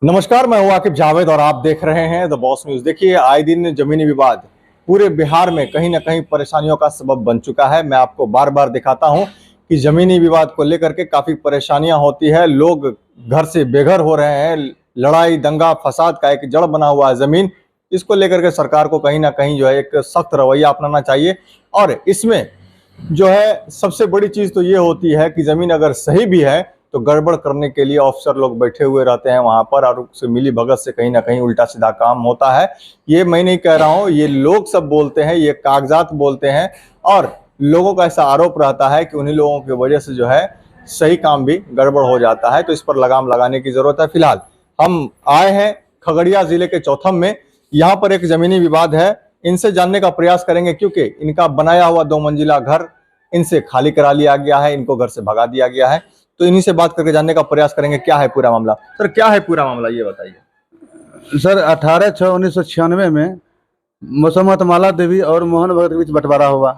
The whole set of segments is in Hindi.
नमस्कार, मैं हूं आकिब जावेद और आप देख रहे हैं द बॉस न्यूज। देखिए, आए दिन जमीनी विवाद पूरे बिहार में कहीं ना कहीं परेशानियों का सबब बन चुका है। मैं आपको बार बार दिखाता हूं कि जमीनी विवाद को लेकर के काफी परेशानियां होती है। लोग घर से बेघर हो रहे हैं। लड़ाई दंगा फसाद का एक जड़ बना हुआ है जमीन। इसको लेकर के सरकार को कहीं ना कहीं जो है एक सख्त रवैया अपनाना चाहिए। और इसमें जो है सबसे बड़ी चीज तो ये होती है कि जमीन अगर सही भी है तो गड़बड़ करने के लिए ऑफिसर लोग बैठे हुए रहते हैं वहां पर, और उससे मिली भगत से कहीं ना कहीं उल्टा सीधा काम होता है। ये मैं नहीं कह रहा हूं, ये लोग सब बोलते हैं, ये कागजात बोलते हैं। और लोगों का ऐसा आरोप रहता है कि उन्हीं लोगों की वजह से जो है सही काम भी गड़बड़ हो जाता है। तो इस पर लगाम लगाने की जरूरत है। फिलहाल हम आए हैं खगड़िया जिले के चौथम में। यहाँ पर एक जमीनी विवाद है। इनसे जानने का प्रयास करेंगे, क्योंकि इनका बनाया हुआ 2 मंजिला घर इनसे खाली करा लिया गया है, इनको घर से भगा दिया गया है। तो इन्हीं से बात करके जानने का प्रयास करेंगे क्या है पूरा मामला। सर, क्या है पूरा मामला, ये बताइए। सर 18/6/1996 में मसम्मत माला देवी और मोहन भगत के बीच बंटवारा हुआ।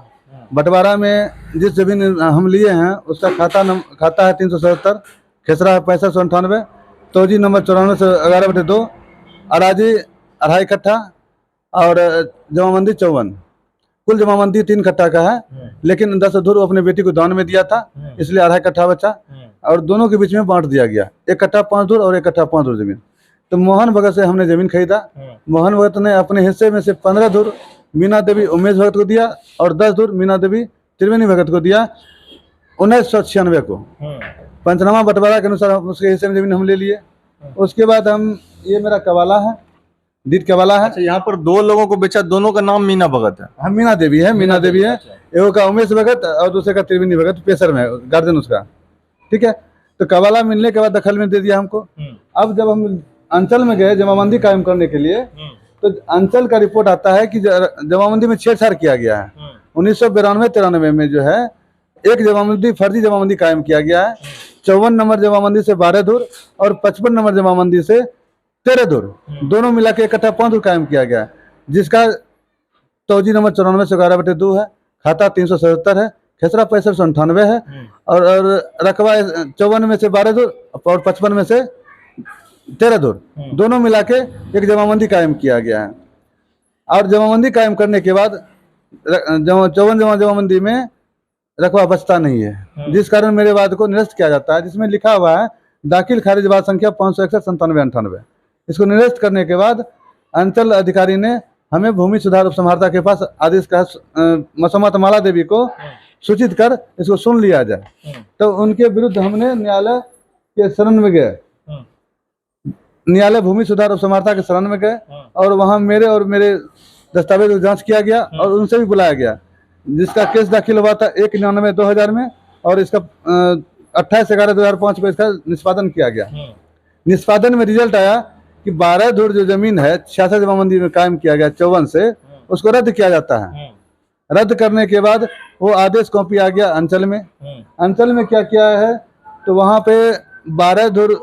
बंटवारा में जिस जमीन हम लिए हैं उसका खाता है 377, खेसरा है 6598, तोजी नंबर 94 से 11/2, अराजी 2.5 कट्ठा और जमाबंदी 54। कुल जमाबंदी 3 कट्ठा का है, लेकिन 10 धुर अपने बेटी को दान में दिया था, इसलिए 2.5 कट्ठा बचा और दोनों के बीच में बांट दिया गया। 1 कट्ठा 5 धुर और 1 कट्ठा 5 धुर जमीन। तो मोहन भगत से हमने जमीन खरीदा। मोहन भगत ने अपने हिस्से में से 15 धुर मीना देवी उमेश भगत को दिया और 10 धुर मीना देवी त्रिवेणी भगत को दिया 1996 को। पंचनामा बंटवारा के अनुसार उसके हिस्से में जमीन हम ले लिए। उसके बाद हम, ये मेरा कवाला है, दीद कवाला है। अच्छा, यहाँ पर 2 लोगों को बेचा, दोनों का नाम मीना भगत है। हम मीना देवी है, मीना देवी है। एक का उमेश भगत और दूसरे का त्रिवेणी भगत, पेशर में गार्जियन उसका। ठीक है, तो कवाला मिलने के बाद दखल में दे दिया हमको। अब जब हम अंचल में गए जमाबंदी कायम करने के लिए, तो अंचल का रिपोर्ट आता है कि जमाबंदी में छेड़छाड़ किया गया है। 1992-93 में जो है एक जमाबंदी, फर्जी जमाबंदी कायम किया गया है। 54 नंबर जमाबंदी से 12 धुर और 55 नंबर जमाबंदी से 13 धुर, दोनों मिला के 1 कट्ठा 5 धुर कायम किया गया है, जिसका तोजी नंबर 94 से 11/2 है, खाता 377 है, खेसरा 6598 है और रकबा 54 में से 12 धुर और 55 में से 13 धुर, दोनों मिला के एक जमाबंदी कायम किया गया है। और जमाबंदी कायम करने के बाद 54 जमाबंदी में रकबा बचता नहीं है, जिस कारण मेरे वाद को निरस्त किया जाता है, जिसमें लिखा हुआ है दाखिल खारिज वाद संख्या 561-97-98। इसको निरस्त करने के बाद अंचल अधिकारी ने हमें भूमि सुधार उपसमहर्ता के पास आदेश का मसम्मत माला देवी को सूचित कर इसको सुन लिया जाए। तो उनके विरुद्ध हमने न्यायालय के शरण में गए, न्यायालय भूमि सुधार उपसमहर्ता के शरण में गए और वहाँ मेरे और मेरे दस्तावेज की जांच किया गया और उनसे भी बुलाया गया, जिसका केस दाखिल हुआ था 1/99/2000 में और इसका 28/11/2005 को इसका निष्पादन किया गया। निष्पादन में रिजल्ट आया कि 12 धुर जो जमीन है 66 जमाबंदी में कायम किया गया 54 से, उसको रद्द किया जाता है। रद्द करने के बाद वो आदेश कॉपी आ गया अंचल में। अंचल में क्या किया है, तो वहाँ पे 12 धुर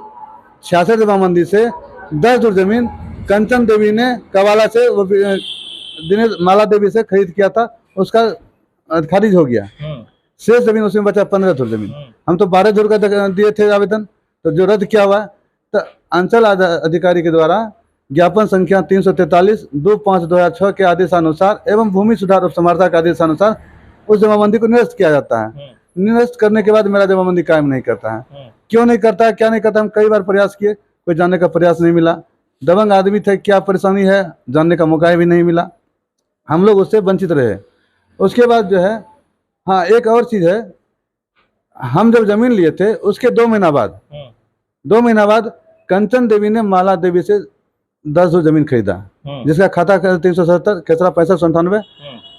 66 जमाबंदी से 10 धुर जमीन कंचन देवी ने कवाला से, वो दिनेश माला देवी से खरीद किया था, उसका खारिज हो गया। शेष जमीन उसमें बचा 15 धुर जमीन। हम तो 12 धुर का दिए थे आवेदन, तो जो रद्द किया हुआ, तो अंचल अधिकारी के द्वारा ज्ञापन संख्या 343/25/2006 के आदेशानुसार एवं भूमि सुधार उपसमहर्ता के आदेशानुसार उस जमाबंदी को निरस्त किया जाता है। निरस्त करने के बाद मेरा जमाबंदी कायम नहीं करता है। क्यों नहीं करता है, क्या नहीं करता, हम कई बार प्रयास किए, कोई जानने का प्रयास नहीं मिला। दबंग आदमी थे, क्या परेशानी है जानने का मौका भी नहीं मिला, हम लोग उससे वंचित रहे। उसके बाद जो है, हाँ एक और चीज़ है, हम जब जमीन लिए थे उसके 2 महीना बाद कंचन देवी ने माला देवी से 10 धुर जमीन खरीदा, जिसका खाता 377, खेसरा 6598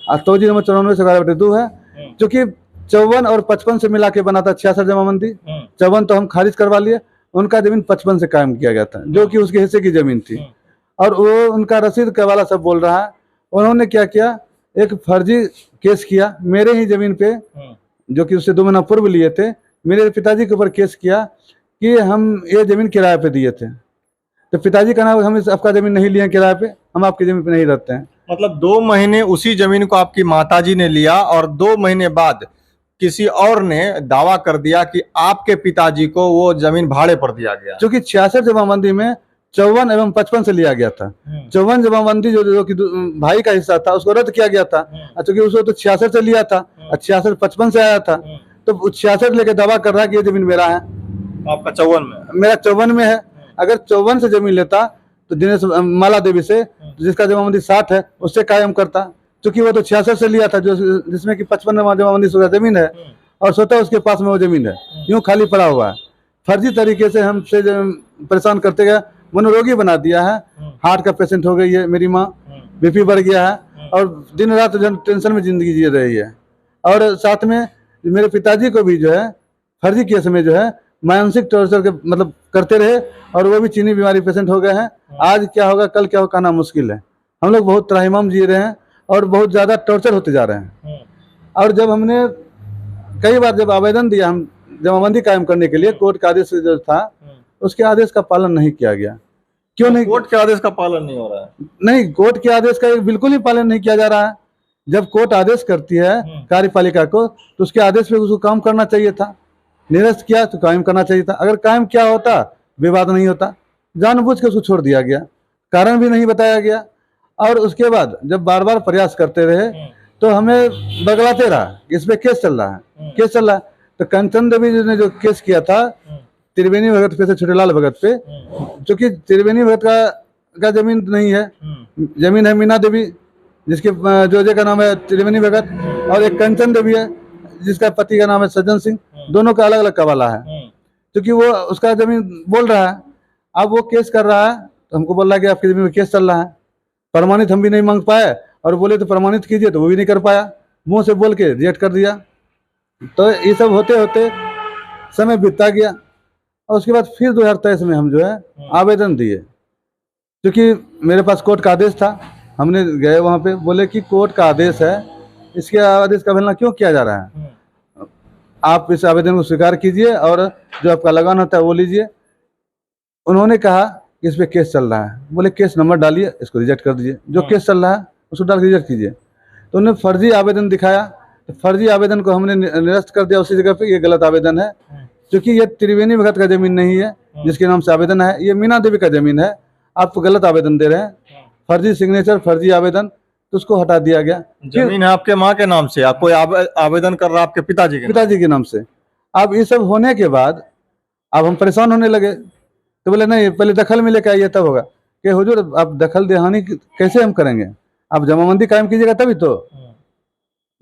और तोजी नंबर 94 से 11/2 है। क्योंकि 54 और 55 से मिला के बना था 66 जमाबंदी। 54 तो हम खारिज करवा लिए, उनका जमीन 55 से कायम किया गया था, जो कि उसके हिस्से की जमीन थी। और वो उनका रसीद कवाला सब बोल रहा है। उन्होंने क्या किया, एक फर्जी केस किया मेरे ही जमीन पे, जो कि उससे 2 महीना पूर्व लिए थे, मेरे पिताजी के ऊपर केस किया कि हम ये जमीन किराए पे दिए थे। तो पिताजी का नाम, हम आपका जमीन नहीं लिए किराए पे, हम आपकी जमीन पे नहीं रहते हैं। मतलब 2 महीने उसी जमीन को आपकी माताजी ने लिया और 2 महीने बाद किसी और ने दावा कर दिया कि आपके पिताजी को वो जमीन भाड़े पर दिया गया। क्योंकि 66 जमाबंदी में 54 एवं 55 से लिया गया था। 54 जमाबंदी जो कि भाई का हिस्सा था उसको रद्द किया गया था, क्योंकि उसको तो 66 से लिया था और 66 55 से आया था, तो 66 लेके दावा कर रहा है कि ये जमीन मेरा है। आपका 54 में? मेरा 54 में है। अगर 54 से जमीन लेता तो दिनेश माला देवी से, जिसका जमाबंदी 60 है, उससे कायम करता, क्योंकि वो तो 66 से लिया था, जो जिसमें कि 55 जमाबंदी जमीन है और स्वतः उसके पास में वो जमीन है, यूं खाली पड़ा हुआ है। फर्जी तरीके से हमसे परेशान करते गए, मनोरोगी बना दिया है। हार्ट का पेशेंट हो गई है मेरी माँ, बीपी बढ़ गया है और दिन रात टेंशन में जिंदगी जी रही है। और साथ में मेरे पिताजी को भी जो है फर्जी केस में जो है मानसिक टॉर्चर के मतलब करते रहे, और वो भी चीनी बीमारी पेशेंट हो गए हैं। आज क्या होगा कल क्या होगा कहना मुश्किल है। हम लोग बहुत त्राहिमाम जी रहे हैं और बहुत ज़्यादा टॉर्चर होते जा रहे हैं। और जब हमने कई बार जब आवेदन दिया हम जमाबंदी कायम करने के लिए, कोर्ट का आदेश जो था उसके आदेश का पालन नहीं किया गया। क्यों नहीं? कोर्ट के आदेश का पालन नहीं हो रहा है? नहीं, कोर्ट के आदेश का बिल्कुल ही पालन नहीं किया जा रहा है। जब कोर्ट आदेश करती है कार्यपालिका को तो उसके आदेश पे उसको काम करना चाहिए था। निरस्त किया तो कायम करना चाहिए था। अगर कायम क्या होता विवाद नहीं होता। जानबूझ के उसको छोड़ दिया गया, कारण भी नहीं बताया गया। और उसके बाद जब बार बार प्रयास करते रहे तो हमें बगलाते रहा, इस पे केस चल रहा है, केस चल रहा है। तो कंचन देवी जी ने जो केस किया था त्रिवेणी भगत पे से छोटेलाल भगत पे, क्योंकि त्रिवेणी भगत का जमीन नहीं है, जमीन है मीना देवी जिसके जोजे का नाम है त्रिवेणी भगत, और एक कंचन देवी है जिसका पति का नाम है सज्जन सिंह। दोनों का अलग अलग कवाला है, क्योंकि वो उसका जमीन बोल रहा है। अब वो केस कर रहा है तो हमको बोल रहा है कि आपकी जमीन में केस चल रहा है। प्रमाणित हम भी नहीं मांग पाए, और बोले तो प्रमाणित कीजिए तो वो भी नहीं कर पाया, मुंह से बोल के रिजेक्ट कर दिया। तो ये सब होते होते समय बीतता गया, और उसके बाद फिर 2023 में हम जो है आवेदन दिए, क्योंकि मेरे पास कोर्ट का आदेश था। हमने गए वहाँ पे, बोले कि कोर्ट का आदेश है, इसके आदेश का अवहेलना क्यों किया जा रहा है, आप इस आवेदन को स्वीकार कीजिए और जो आपका लगान होता है वो लीजिए। उन्होंने कहा कि इस पे केस चल रहा है। बोले केस नंबर डालिए, इसको रिजेक्ट कर दीजिए, जो केस चल रहा है उसको डाल के रिजेक्ट कीजिए। तो उन्होंने फर्जी आवेदन दिखाया, तो फर्जी आवेदन को हमने निरस्त कर दिया उसी जगह पे। ये गलत आवेदन है, क्योंकि ये त्रिवेणी भगत का जमीन नहीं है जिसके नाम से आवेदन है, ये मीना देवी का जमीन है। आप गलत आवेदन दे रहे हैं, फर्जी सिग्नेचर, फर्जी आवेदन, तो उसको हटा दिया गया। जमीन है आपके माँ के नाम से, आप कोई आवेदन कर रहा है आपके पिताजी के नाम से। अब ये सब होने के बाद अब हम परेशान होने लगे, तो बोले नहीं पहले दखल में लेके आइए तब होगा। कि हुजूर आप दखल देहानी कैसे हम करेंगे, आप जमाबंदी कायम कीजिएगा तभी तो।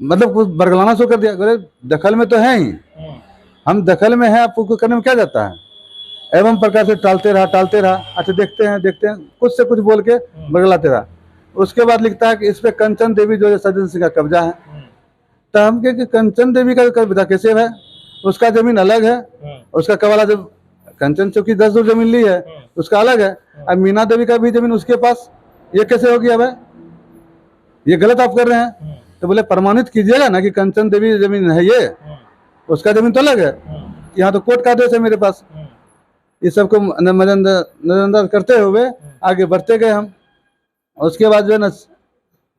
मतलब कुछ बरगलाना शुरू कर दिया, बोले दखल में तो है ही, हम दखल में है, आपको करने में क्या जाता है। एवं प्रकार से टालते रहा। अच्छा देखते हैं कुछ से कुछ बोल के बरगलाते रहा। उसके बाद लिखता है कि इस पे कंचन देवी जो सज्जन सिंह का कब्जा है। तो हम कहे कि कंचन देवी का कब्जा कैसे है, उसका जमीन अलग है, उसका कवाला जब कंचन चौकी 10 दूर जमीन ली है उसका अलग है। अब मीना देवी का भी जमीन उसके पास, ये कैसे हो गया भाई, ये गलत आप कर रहे हैं। तो बोले प्रमाणित कीजिएगा ना कि कंचन देवी जमीन है, ये उसका जमीन तो अलग है, यहाँ तो कोर्ट का आदेश है मेरे पास। इस सबको नजरअंदाज करते हुए आगे बढ़ते गए हम। उसके बाद जो है ना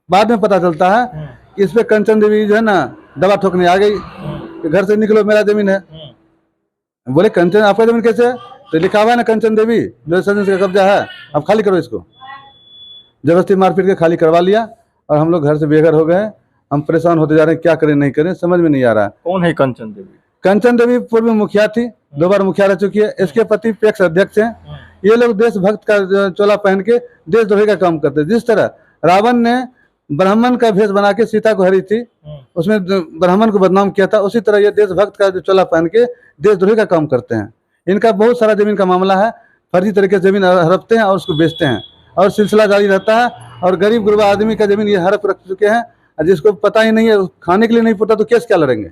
बाद में पता चलता है कि इस पे कंचन देवी जो है ना दबा ठोकने आ गई कि घर से निकलो, मेरा जमीन है। बोले कंचन आपका जमीन कैसे है, तो लिखा हुआ है ना कंचन देवी जो सज्जन का कब्जा है, अब खाली करो इसको। जबरदस्ती मारपीट के खाली करवा लिया और हम लोग घर से बेघर हो गए। हम परेशान होते जा रहे हैं, क्या करें नहीं करें समझ में नहीं आ रहा है। कौन है कंचन देवी? कंचन देवी पूर्व में मुखिया थी, 2 बार मुखिया रह चुकी है। इसके पति पैक्स अध्यक्ष हैं। ये लोग देशभक्त का चोला पहन के देशद्रोही का काम करते हैं। जिस तरह रावण ने ब्राह्मण का भेष बना के सीता को हरी थी, उसमें ब्राह्मण को बदनाम किया था, उसी तरह ये देशभक्त का जो चोला पहन के देशद्रोही का काम करते हैं। इनका बहुत सारा जमीन का मामला है, फर्जी तरीके से जमीन हड़पते हैं और उसको बेचते हैं, और सिलसिला जारी रहता है। और गरीब गुरबा आदमी का जमीन ये हड़प रख चुके हैं, जिसको पता ही नहीं है, खाने के लिए नहीं पड़ता तो केस क्या लड़ेंगे,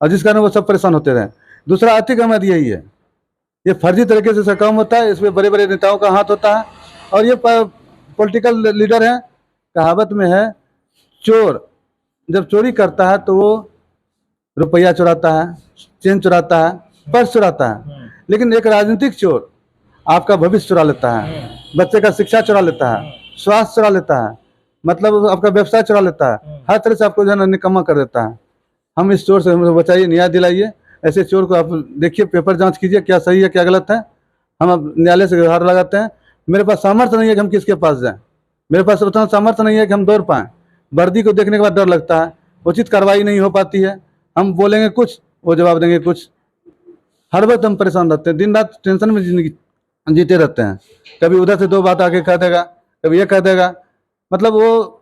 और जिस कारण वो सब परेशान होते रहे। दूसरा आर्थिक अवैध यही है, ये फर्जी तरीके से काम होता है, इसमें बड़े बड़े नेताओं का हाथ होता है। और ये पॉलिटिकल लीडर हैं, कहावत में है चोर जब चोरी करता है तो वो रुपया चुराता है, चेन चुराता है, पर्स चुराता है। लेकिन एक राजनीतिक चोर आपका भविष्य चुरा लेता है, बच्चे का शिक्षा चुरा लेता है, स्वास्थ्य चुरा लेता है, मतलब आपका व्यवसाय चुरा लेता है, हर तरह से आपको जो है निकम्मा कर देता है। हम इस चोर से बचाइए, न्याय दिलाइए। ऐसे चोर को आप देखिए, पेपर जांच कीजिए क्या सही है क्या गलत है। हम अब न्यायालय से गुहार लगाते हैं, मेरे पास सामर्थ्य नहीं है कि हम किसके पास जाएं, मेरे पास उतना सामर्थ्य नहीं है कि हम दौड़ पाएं। वर्दी को देखने के बाद डर लगता है, उचित कार्रवाई नहीं हो पाती है, हम बोलेंगे कुछ वो जवाब देंगे कुछ। हर वक्त हम परेशान रहते हैं, दिन रात टेंशन में जिंदगी जीते रहते हैं। कभी उधर से दो बात आके कह देगा, कभी ये कह देगा, मतलब वो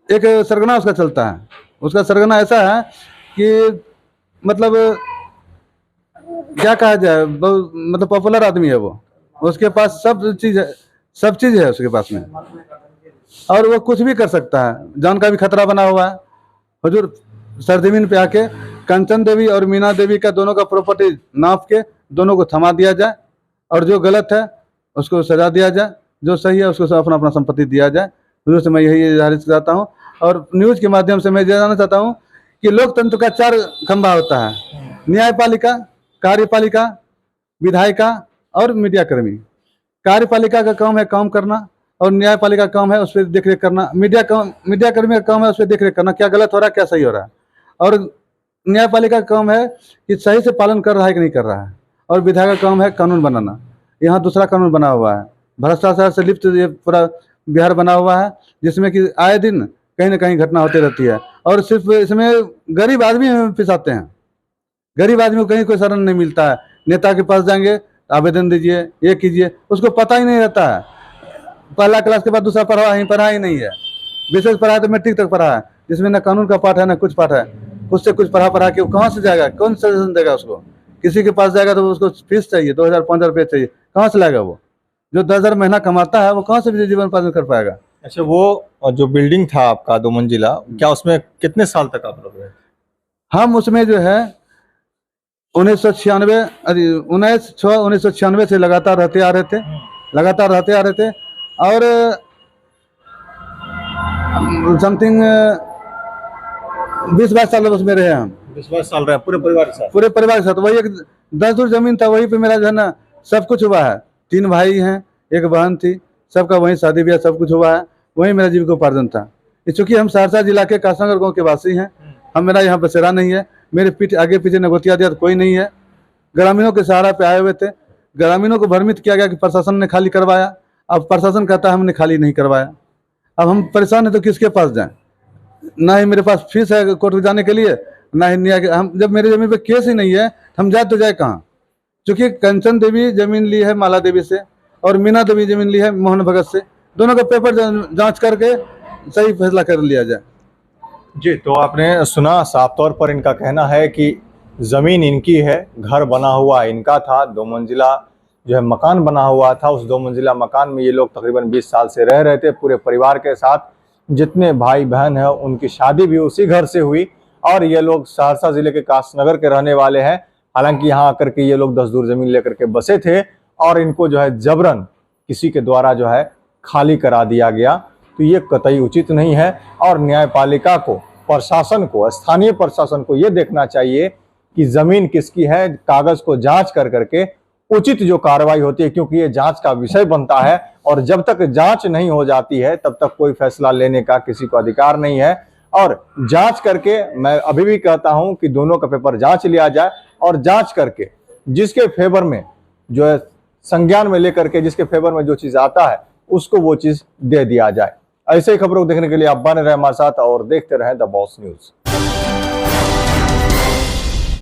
एक सरगना उसका चलता है। उसका सरगना ऐसा है कि मतलब क्या कहा जाए, मतलब पॉपुलर आदमी है वो, उसके पास सब चीज़ है उसके पास में, और वो कुछ भी कर सकता है। जान का भी खतरा बना हुआ है। हुजूर सरजमीन पे आके कंचन देवी और मीना देवी का दोनों का प्रॉपर्टी नाप के दोनों को थमा दिया जाए, और जो गलत है उसको सजा दिया जाए, जो सही है उसको अपना अपना संपत्ति दिया जाए। हुजूर से मैं यही गुजारिश चाहता हूँ, और न्यूज़ के माध्यम से मैं जानना चाहता हूँ कि लोकतंत्र का 4 खंभा होता है, न्यायपालिका, कार्यपालिका, विधायिका और मीडिया कर्मी। कार्यपालिका का काम है काम करना, और न्यायपालिका का काम है उस पर देख रेख करना। मीडिया कर्मी का काम है उस पर देख रेख करना, क्या गलत हो रहा है क्या सही हो रहा है। और न्यायपालिका का काम है कि सही से पालन कर रहा है कि नहीं कर रहा है। और विधायक का काम है कानून बनाना। यहाँ दूसरा कानून बना हुआ है, भ्रष्टाचार से लिप्त ये पूरा बिहार बना हुआ है, जिसमें कि आए दिन कहीं ना कहीं घटना होती रहती है। और सिर्फ इसमें गरीब आदमी फिसाते हैं, गरीब आदमी को कहीं कोई शरण नहीं मिलता है। नेता के पास जाएंगे, आवेदन दीजिए, ये कीजिए, उसको पता ही नहीं रहता है। पहला क्लास के बाद दूसरा पढ़ा ही नहीं है। विशेष पढ़ा है तो मैट्रिक तक पढ़ा है, जिसमें न कानून का पाठ है न कुछ पाठ है। कुछ से कुछ पढ़ा के वो कहाँ से जाएगा, कौन सजेशन देगा उसको। किसी के पास जाएगा तो उसको फीस चाहिए, 2000-5000 रुपये चाहिए, कहाँ से लाएगा वो। जो 10,000 महीना कमाता है वो कहाँ से भी जीवन पालन कर पाएगा। अच्छा, वो जो बिल्डिंग था आपका 2 मंजिला, क्या उसमें कितने साल तक आप लोग रहे? हम उसमें जो है 1996 से लगातार रहते आ रहे थे, और समथिंग 20-22 साल उसमें रहे हम। 20-22 साल रहे पूरे परिवार के साथ? पूरे परिवार के साथ। वही एक 10 दूर जमीन था, वहीं पे मेरा जो है ना सब कुछ हुआ है। 3 भाई हैं, 1 बहन थी, सबका वहीं शादी ब्याह सब कुछ हुआ है, वहीं मेरा जीविकोपार्जन था। चूँकि हम सहरसा जिला के कासनगर गाँव के वासी हैं, हम मेरा यहाँ बसेरा नहीं है, मेरे पीठ आगे पीछे नगोतिया दिया तो कोई नहीं है। ग्रामीणों के सहारा पे आए हुए थे, ग्रामीणों को भ्रमित किया गया कि प्रशासन ने खाली करवाया। अब प्रशासन कहता है हमने खाली नहीं करवाया। अब हम परेशान हैं तो किसके पास जाएं। ना ही मेरे पास फीस है कोर्ट जाने के लिए, ना ही न्याय। हम जब मेरे जमीन पे केस ही नहीं है हम जाए तो जाए कहाँ। चूँकि कंचन देवी जमीन ली है माला देवी से, और मीना देवी जमीन ली है मोहन भगत से। दोनों का पेपर जांच करके सही फैसला कर लिया जाए। जी, तो आपने सुना, साफ तौर पर इनका कहना है कि ज़मीन इनकी है, घर बना हुआ इनका था, 2 मंजिला जो है मकान बना हुआ था। उस 2 मंजिला मकान में ये लोग तकरीबन 20 साल से रह रहे थे पूरे परिवार के साथ। जितने भाई बहन हैं उनकी शादी भी उसी घर से हुई, और ये लोग सहरसा जिले के कासनगर के रहने वाले हैं। हालांकि यहाँ आकर के ये लोग 10 दूर जमीन लेकर के बसे थे, और इनको जो है जबरन किसी के द्वारा जो है खाली करा दिया गया। तो ये कतई उचित नहीं है, और न्यायपालिका को, प्रशासन को, स्थानीय प्रशासन को ये देखना चाहिए कि जमीन किसकी है, कागज को जांच कर करके उचित जो कार्रवाई होती है, क्योंकि ये जांच का विषय बनता है। और जब तक जांच नहीं हो जाती है तब तक कोई फैसला लेने का किसी को अधिकार नहीं है। और जांच करके, मैं अभी भी कहता हूं कि दोनों का पेपर जांच लिया जाए, और जांच करके जिसके फेवर में जो है संज्ञान में लेकर के जिसके फेवर में जो चीज आता है उसको वो चीज दे दिया जाए। ऐसे ही खबरों को देखने के लिए आप बने रहे हमारे साथ और देखते रहें द बॉस न्यूज।